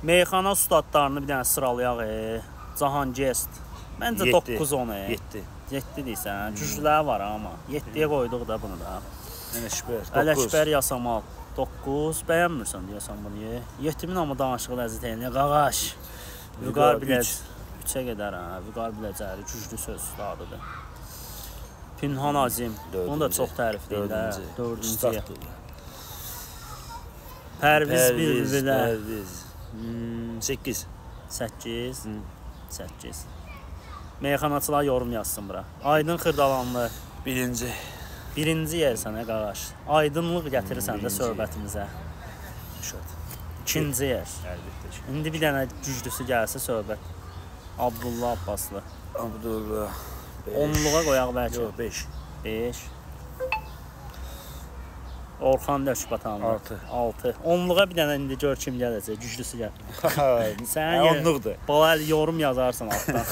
Meyxana ustadlarını bir dənə sıralayaq. Cahangest. Məncə 9-10. 7 deyirsən. Güclüləri var amma. 7-yə qoyduq da bunu da. Ələkbər Yasamal 9. Bəyənmirsən deyəsən bunu. 7000 amma danışığı ləzzət eləyir. Qağaş. Vüqar biləcək. 3-ə gedər ha. Vüqar biləcəri güclü söz ustadıdır. Pinhan Azim. Onu da çox tərifləyirlər. 4-cüyə. Pərviz Bilbilə. 8. 8. Meyxanaçılar yorum yazsın bura. Aydın Xırdalanlı. Birinci yersən qaqaş. Aydınlıq gətirirsən də söhbətimizə. İkinci yer. İndi bir dənə güclüsü gəlsə söhbət. Abdullah Abbaslı. Abdullah. 10-luğa qoyaq bəlkə. Yox, 5. Orxan Lökbatanlı. 6. 10-luğa bir dənə indi gör kim gələcək. Güclüsü gəl. Sən 10-luqdur. Bala yorum yazarsan altdan.